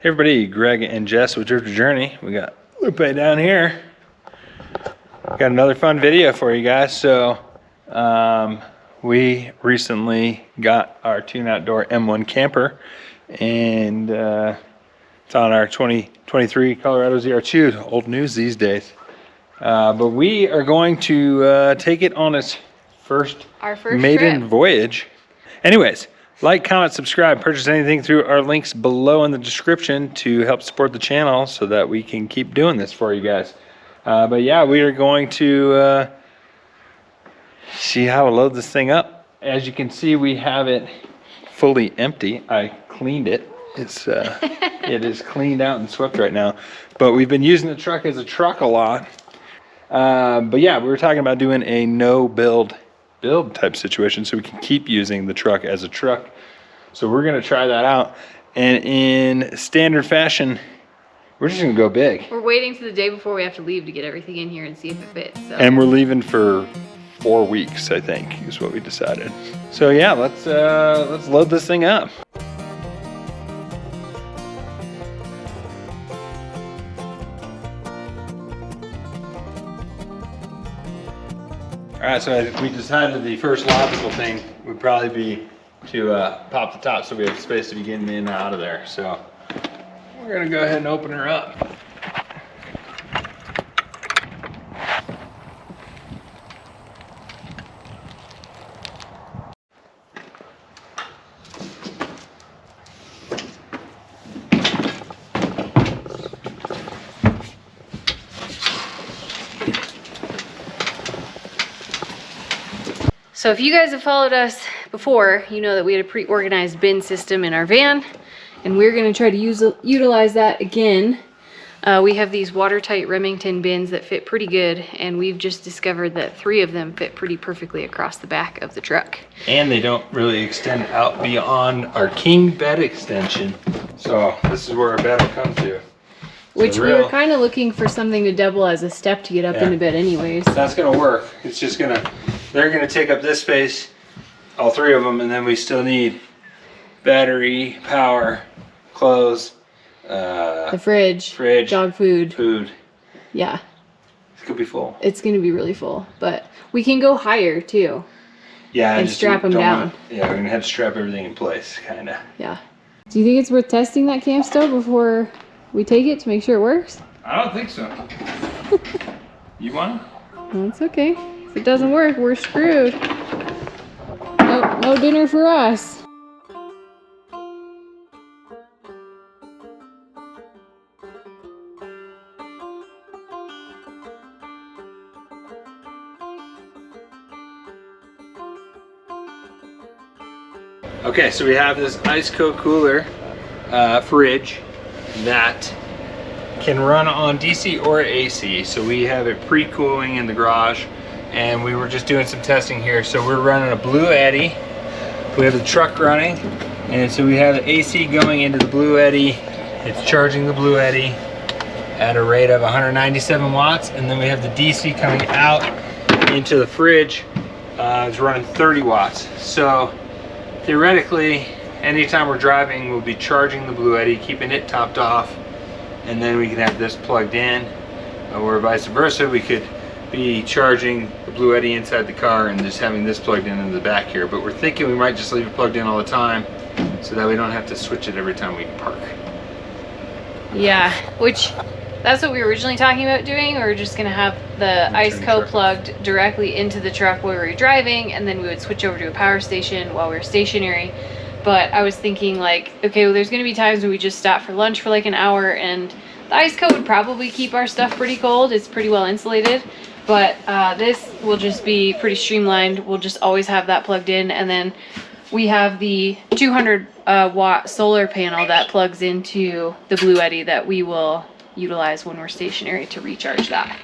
Hey everybody, Greg and Jess with Drifter Journey. We got Lupe down here. Got another fun video for you guys. So we recently got our Tune Outdoor M1 camper, and it's on our 2023 Colorado ZR2. Old news these days. But we are going to take it on its first maiden trip. Voyage. Anyways, like, comment, subscribe, purchase anything through our links below in the description to help support the channel so that we can keep doing this for you guys. But yeah, we are going to see how to load this thing up. As you can see, we have it fully empty. I cleaned it. It's it is cleaned out and swept right now. But we've been using the truck as a truck a lot. But yeah, we were talking about doing a no build type situation so we can keep using the truck as a truck. So we're gonna try that out, and in standard fashion we're just gonna go big. We're waiting to the day before we have to leave to get everything in here and see if it fits. So. And we're leaving for 4 weeks, I think, is what we decided. So yeah, let's load this thing up. All right, so we decided the first logical thing would probably be to pop the top so we have space to be getting in and out of there. So we're gonna go ahead and open her up. So if you guys have followed us before, you know that we had a pre-organized bin system in our van, and we're going to try to utilize that again. We have these watertight Remington bins that fit pretty good, and we've just discovered that 3 of them fit pretty perfectly across the back of the truck. And they don't really extend out beyond our king bed extension. So this is where our bed will come to. Which we were kind of looking for something to double as a step to get up into bed anyways. That's going to work. It's just going to... They're going to take up this space, all 3 of them, and then we still need battery, power, clothes, the fridge, dog food. Yeah. It's going to be full. It's going to be really full, but we can go higher too. Yeah, and strap them down. Yeah, we're going to have to strap everything in place, kind of. Yeah. Do you think it's worth testing that camp stove before we take it to make sure it works? I don't think so. You want it? That's okay. If it doesn't work, we're screwed. No dinner for us. Okay, so we have this ICECO cooler fridge that can run on DC or AC. So we have it pre-cooling in the garage, and we were just doing some testing here. So we're running a Blue Eddy. We have the truck running, and so we have the AC going into the Blue Eddy. It's charging the Blue Eddy at a rate of 197 watts, and then we have the DC coming out into the fridge. It's running 30 watts. So theoretically, anytime we're driving, we'll be charging the Blue Eddy, keeping it topped off, and then we can have this plugged in, or vice versa. We could be charging the Blue Eddy inside the car and just having this plugged in the back here. But we're thinking we might just leave it plugged in all the time so that we don't have to switch it every time we park. Yeah, which that's what we were originally talking about doing. We were just gonna have the ICECO plugged directly into the truck while we were driving, and then we would switch over to a power station while we were stationary. But I was thinking, like, okay, well, there's gonna be times when we just stop for lunch for like an hour, and the ICECO would probably keep our stuff pretty cold. It's pretty well insulated. But this will just be pretty streamlined. We'll just always have that plugged in, and then we have the 200 watt solar panel that plugs into the Blue Eddy that we will utilize when we're stationary to recharge that.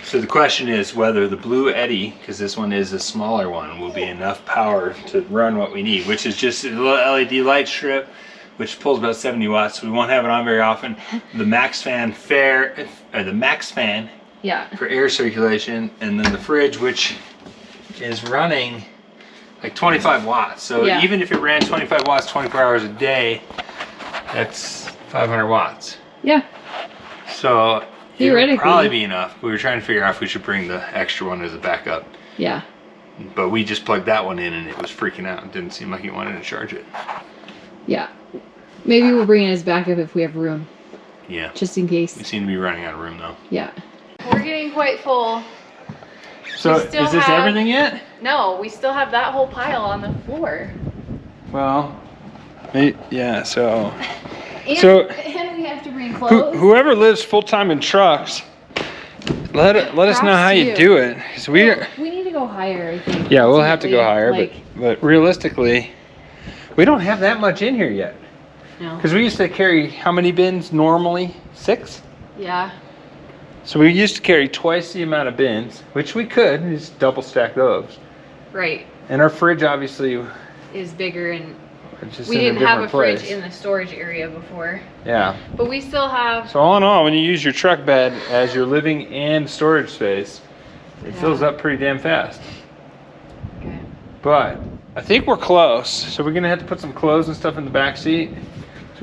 So the question is whether the Blue Eddy, because this one is a smaller one, will be enough power to run what we need, which is just a little LED light strip, which pulls about 70 watts. So we won't have it on very often. The max fan for air circulation, and then the fridge, which is running like 25 watts. So even if it ran 25 watts 24 hours a day, that's 500 watts. Yeah. So it Theoretically. would probably be enough. We were trying to figure out if we should bring the extra one as a backup. Yeah. But we just plugged that one in and it was freaking out. It didn't seem like it wanted to charge it. Yeah. Maybe we'll bring it as backup if we have room. Yeah. Just in case. We seem to be running out of room though. Yeah. We're getting quite full. So is this everything yet? No, we still have that whole pile on the floor. Well, yeah, so... And we have to bring clothes. Whoever lives full-time in trucks, let us know how you do it. 'Cause we need to go higher, I think. Yeah, we'll have to go higher, like, but realistically, we don't have that much in here yet. No. Because we used to carry how many bins normally? 6? Yeah. So we used to carry twice the amount of bins, which we could just double stack those. Right. And our fridge obviously is bigger, and just we in didn't have a place. fridge in the storage area before. Yeah. But we still have. So all in all, when you use your truck bed as your living and storage space, it fills up pretty damn fast. Okay. But I think we're close. So we're gonna have to put some clothes and stuff in the back seat.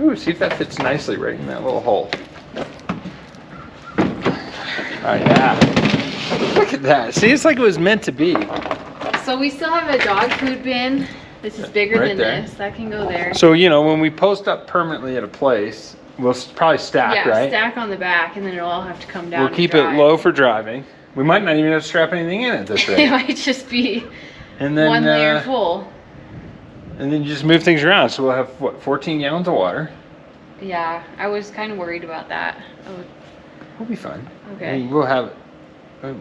Ooh, see if that fits nicely right in that little hole. Oh yeah. Look at that. See, it's like it was meant to be. So we still have a dog food bin. This is bigger Right than there. this. That can go there. So, you know, when we post up permanently at a place, we'll probably stack, yeah, right? stack on the back, and then it'll all have to come down. We'll keep it low for driving. We might not even have to strap anything in at this rate. It might just be And then, one layer full. And then you just move things around. So we'll have, what, 14 gallons of water? Yeah, I was kind of worried about that. We'll be fine. Okay. I mean, we'll have,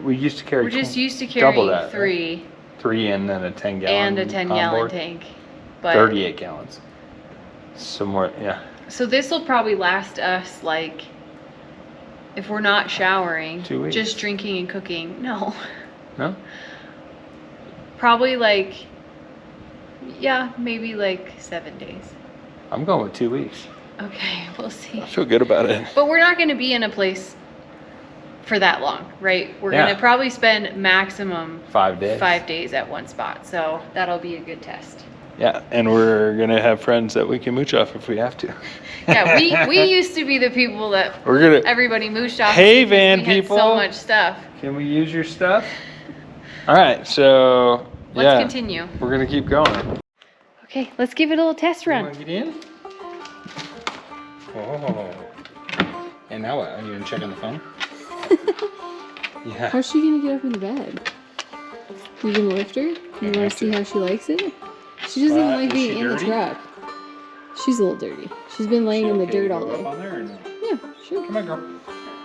we used to carry We're just used to double carrying that, 3. Right? 3 and then a 10 gallon And a 10-gallon tank. But 38 gallons. Some more, yeah. So this will probably last us, like, if we're not showering, 2 weeks. just drinking and cooking. No. No? Probably like, yeah, maybe like 7 days. I'm going with 2 weeks. Okay, we'll see. I feel good about it. But we're not going to be in a place for that long, right? We're going to probably spend maximum 5 days. 5 days at one spot. So that'll be a good test. Yeah, and we're going to have friends that we can mooch off if we have to. Yeah, we used to be the people that everybody mooched off. Hey, because van we had people. so much stuff. Can we use your stuff? All right, so Let's continue. We're going to keep going. Okay, let's give it a little test run. You want to get in? Oh. And now what? Are you going to check on the phone? Yeah. How's she gonna get up in the bed? You gonna lift her? You wanna see how she likes it? She doesn't even like being in the truck. She's a little dirty. She's been laying in the dirt all day. Up on there or no? Yeah, sure. Come on, girl.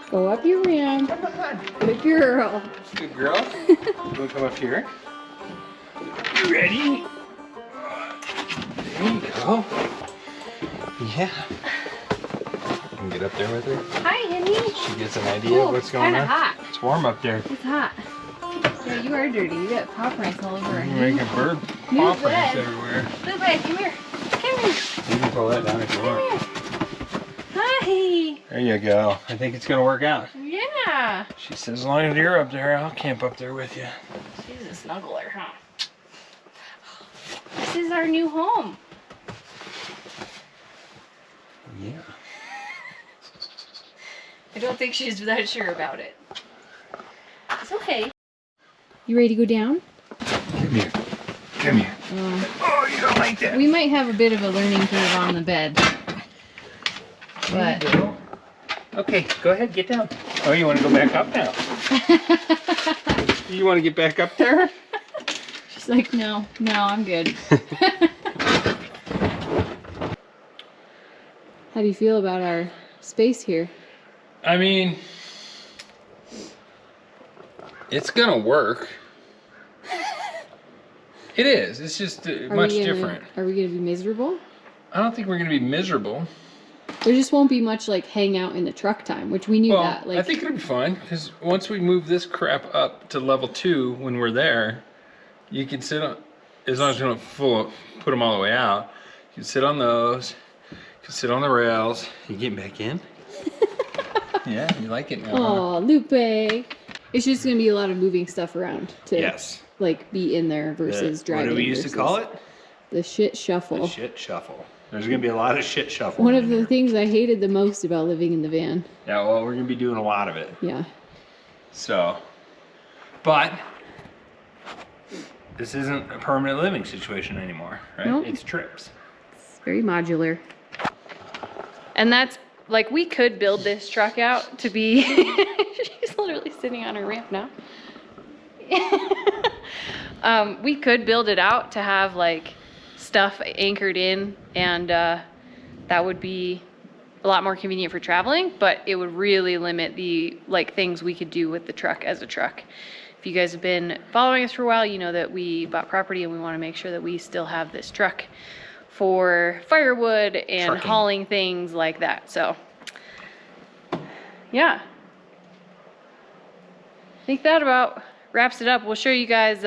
Go up your rim. Come on. Good girl. Good girl. You want to come up here? You ready? There you go. Yeah. You can get up there with her. Hi, honey. She gets an idea of what's going on. It's kind of hot. It's warm up there. It's hot. Yeah, you are dirty. You got paw prints all over her. You're making bird paw prints everywhere. Blue bag, come here. Come here. You can pull that down if you want. Hi. There you go. I think it's going to work out. Yeah. She says, as long as you're up there, I'll camp up there with you. She's a snuggler, huh? This is our new home. Yeah. I don't think she's that sure about it. It's okay. You ready to go down? Come here. Come here. Oh, you don't like that. We might have a bit of a learning curve on the bed. But There you go. Okay, go ahead, get down. Oh, you want to go back up now? You want to get back up there? She's like, no, I'm good. How do you feel about our space here? I mean, it's gonna work. It is. It's just much different. Are we gonna be miserable? I don't think we're gonna be miserable. There just won't be much like hang out in the truck time, which we knew that. Like, I think it'll be fine because once we move this crap up to level 2 when we're there, you can sit on, as long as you don't put them all the way out, you can sit on those, you can sit on the rails. You getting back in? Yeah, you like it now. oh, Lupe. It's just gonna be a lot of moving stuff around to like be in there versus driving. What do we used to call it? The shit shuffle. The shit shuffle. There's gonna be a lot of shit shuffled. One of the things I hated the most about living in the van. Yeah, well, we're gonna be doing a lot of it. Yeah. So, but this isn't a permanent living situation anymore, right? Nope. It's trips. It's very modular. And that's, like, we could build this truck out to be, she's literally sitting on her ramp now. We could build it out to have, like, stuff anchored in, and that would be a lot more convenient for traveling, but it would really limit the, like, things we could do with the truck as a truck. If you guys have been following us for a while, you know that we bought property and we want to make sure that we still have this truck for firewood and Trucking. hauling things like that. So yeah, I think that about wraps it up. We'll show you guys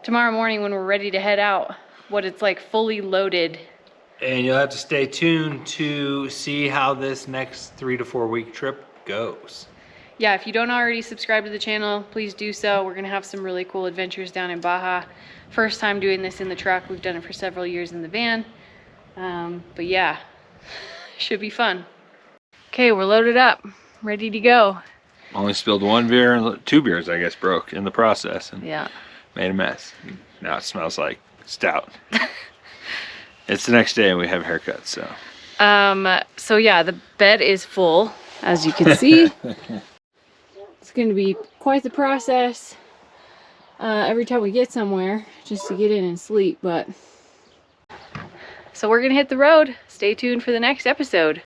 tomorrow morning when we're ready to head out what it's like fully loaded. And you'll have to stay tuned to see how this next 3 to 4 week trip goes. Yeah, if you don't already subscribe to the channel, please do so. We're gonna have some really cool adventures down in Baja. First time doing this in the truck. We've done it for several years in the van. But yeah, should be fun. Okay, we're loaded up, ready to go. Only spilled 1 beer and 2 beers, I guess, broke in the process and Yeah. made a mess. Now it smells like stout. It's the next day and we have haircuts, so. So yeah, the bed is full, as you can see. It's going to be quite the process every time we get somewhere just to get in and sleep, but so we're going to hit the road. Stay tuned for the next episode.